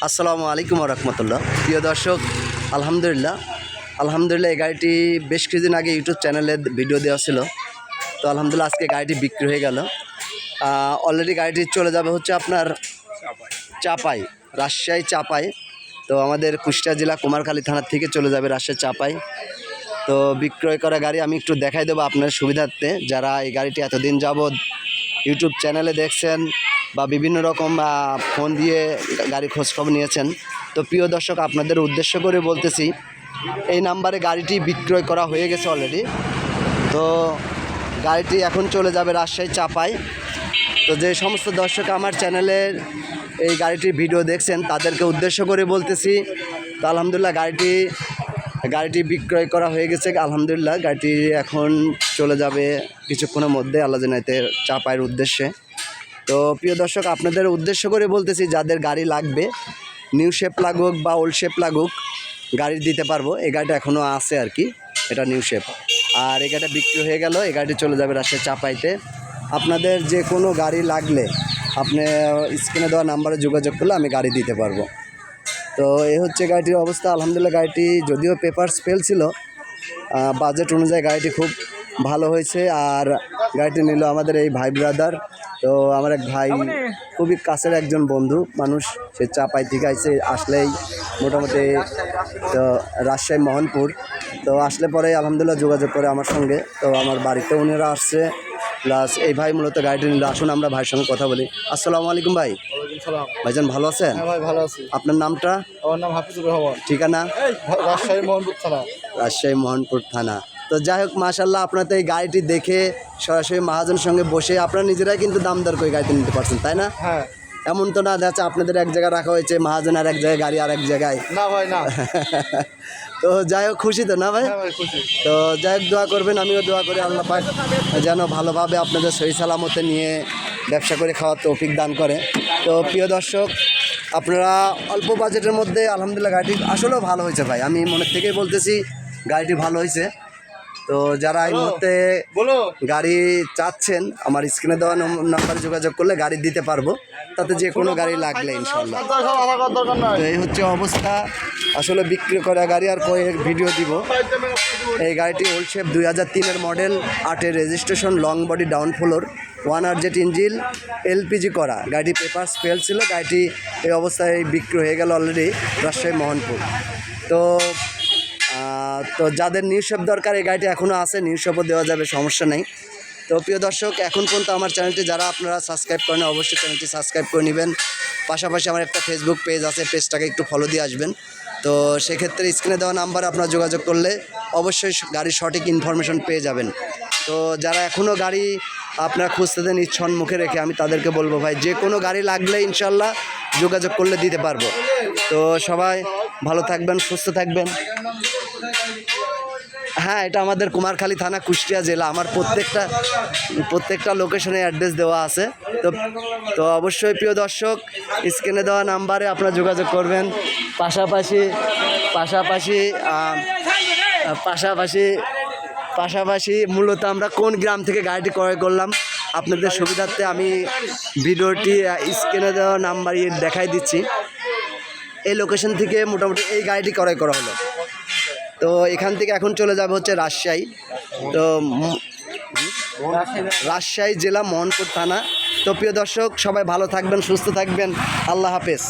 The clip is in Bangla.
আসসালামু আলাইকুম রহমতুল্লাহ। প্রিয় দর্শক, আলহামদুলিল্লাহ এই গাড়িটি বেশ কিছুদিন আগে ইউটিউব চ্যানেলে ভিডিও দেওয়া ছিল। তো আলহামদুলিল্লাহ আজকে গাড়িটি বিক্রি হয়ে গেল। অলরেডি গাড়িটি চলে যাবে হচ্ছে আপনার চাপাই, রাজশাহী চাপাই। তো আমাদের কুষ্টিয়া জেলা কুমারখালী থানার থেকে চলে যাবে রাজশাহী চাপাই। তো বিক্রয় করা গাড়ি আমি একটু দেখাই দেবো আপনার সুবিধার্থে। যারা এই গাড়িটি এতদিন যাবৎ ইউটিউব চ্যানেলে দেখছেন বা বিভিন্ন রকম ফোন দিয়ে গাড়ি খোঁজখবর নিয়েছেন, তো প্রিয় দর্শক আপনাদের উদ্দেশ্য করে বলতেছি, এই নাম্বারে গাড়িটি বিক্রয় করা হয়ে গেছে অলরেডি। তো গাড়িটি এখন চলে যাবে রাজশাহী চাপাই। তো যে সমস্ত দর্শক আমার চ্যানেলের এই গাড়িটির ভিডিও দেখছেন তাদেরকে উদ্দেশ্য করে বলতেছি, তো আলহামদুলিল্লাহ গাড়িটি বিক্রয় করা হয়ে গেছে। আলহামদুলিল্লাহ গাড়িটি এখন চলে যাবে কিছুক্ষণের মধ্যে আল্লাহ জানাইতে চাপাইয়ের উদ্দেশ্যে। তো প্রিয় দর্শক আপনাদের উদ্দেশ্য করে বলতেছি, যাদের গাড়ি লাগবে, নিউ শেপ লাগুক বা ওল্ড শেপ লাগুক, গাড়ি দিতে পারবো। এই গাড়িটা এখনও আছে আর কি, এটা নিউ শেপ। আর এই গাড়িটা বিক্রি হয়ে গেল, এই গাড়িটি চলে যাবে রাজশাহী চাপাইতে। আপনাদের যে কোনো গাড়ি লাগলে আপনি স্ক্রিনে দেওয়া নাম্বারে যোগাযোগ করলে আমি গাড়ি দিতে পারবো। তো এই হচ্ছে গাড়িটির অবস্থা। আলহামদুলিল্লাহ গাড়িটি যদিও পেপারস ফেল ছিল, বাজেট অনুযায়ী গাড়িটি খুব ভালো হয়েছে। আর গাড়িটি নিল আমাদের এই ভাই ব্রাদার। তো আমার এক ভাই, খুবই কাছের একজন বন্ধু মানুষ, সে চাপাই থেকে আসলেই মোটামুটি তো রাজশাহী মোহনপুর। তো আসলে পরে আলহামদুলিল্লাহ যোগাযোগ করে আমার সঙ্গে। তো আমার বাড়িতে উনিরা আসছে, প্লাস এই ভাই মূলত গাড়িটি নিল। আসুন আমরা ভাইয়ের সঙ্গে কথা বলি। আসসালামু আলাইকুম ভাই। ভাইজান ভালো আছেন? হ্যাঁ ভাই ভালো আছি। আপনার নামটা? আমার নাম হাফিজুর রহমান। ঠিকানা? রাজশাহী মোহনপুর থানা। রাজশাহী মোহনপুর থানা। তো যাই হোক, মাশাআল্লাহ আপনার তো এই গাড়িটি দেখে সরাসরি মহাজনের সঙ্গে বসে আপনারা নিজেরাই কিন্তু দাম দর করে গাড়িতে নিতে পারছেন, তাই না? হ্যাঁ। এমন তো না যাচ্ছে আপনাদের এক জায়গায় রাখা হয়েছে, মহাজন আর এক জায়গায়, গাড়ি আর এক জায়গায়। না ভাই না। তো যাই হোক, খুশি তো না ভাই? হ্যাঁ ভাই খুশি। তো যাই হোক, দোয়া করবেন, আমিও দোয়া করি আল্লাহ পাক যেন ভালোভাবে আপনাদের সহি সালামতে নিয়ে ব্যবসা করে খাওয়ার তৌফিক দান করে। তো প্রিয় দর্শক, আপনারা অল্প বাজেটের মধ্যে আলহামদুলিল্লাহ গাড়িটি আসলেও ভালো হয়েছে ভাই, আমি মনের থেকেই বলতেছি গাড়িটি ভালো হয়েছে। তো যারা এই মুহূর্তে গাড়ি চাচ্ছেন, আমার স্ক্রিনে দেওয়া নাম্বারে যোগাযোগ করলে গাড়ি দিতে পারবো, তাতে যে কোনো গাড়ি লাগলে ইনশাল্লাহ। তো এই হচ্ছে অবস্থা, আসলে বিক্রি করা গাড়ি আর কয়েক ভিডিও দিব। এই গাড়িটি ওল্ড শেপ 2003-এর মডেল, 8-এর registration, long body, down floor, 1RZ engine, LPG করা। গাড়িটি পেপারস ফেল ছিল, গাড়িটি এই অবস্থায় বিক্রি হয়ে গেল অলরেডি রাজশাহী মোহনপুর। তো যাদের নিউ শেপ দরকার, এই গাড়িটি এখনও আছে, নিউ শেপও দেওয়া যাবে, সমস্যা নেই। তো প্রিয় দর্শক, এখন পর্যন্ত আমার চ্যানেলটি যারা আপনারা সাবস্ক্রাইব করেন, অবশ্যই চ্যানেলটি সাবস্ক্রাইব করে নেবেন। পাশাপাশি আমার একটা ফেসবুক পেজ আছে, পেজটাকে একটু ফলো দিয়ে আসবেন। তো সেক্ষেত্রে স্ক্রিনে দেওয়া নাম্বার আপনারা যোগাযোগ করলে অবশ্যই গাড়ির সঠিক ইনফরমেশন পেয়ে যাবেন। তো যারা এখনও গাড়ি আপনারা খুঁজতে দেন ইচ্ছন মুখে রেখে, আমি তাদেরকে বলবো ভাই, যে কোনো গাড়ি লাগলে ইনশাল্লাহ যোগাযোগ করলে দিতে পারবো। তো সবাই ভালো থাকবেন, সুস্থ থাকবেন। হ্যাঁ, এটা আমাদের কুমারখালী থানা, কুষ্টিয়া জেলা। আমার প্রত্যেকটা লোকেশনে অ্যাড্রেস দেওয়া আছে। তো অবশ্যই প্রিয় দর্শক, স্ক্রিনে দেওয়া নাম্বারে আপনারা যোগাযোগ করবেন। পাশাপাশি মূলত আমরা কোন গ্রাম থেকে গাড়িটি ক্রয় করলাম আপনাদের সুবিধার্থে আমি ভিডিওটি স্ক্রিনে দেওয়া নাম্বার দেখাই দিচ্ছি। এই লোকেশন থেকে মোটামুটি এই গাড়িটি ক্রয় করা হলো। তো এখান থেকে এখন চলে যাবে হচ্ছে রাজশাহী। তো রাজশাহী জেলা, মোহনপুর থানা। তো প্রিয় দর্শক, সবাই ভালো থাকবেন, সুস্থ থাকবেন। আল্লাহ হাফেজ।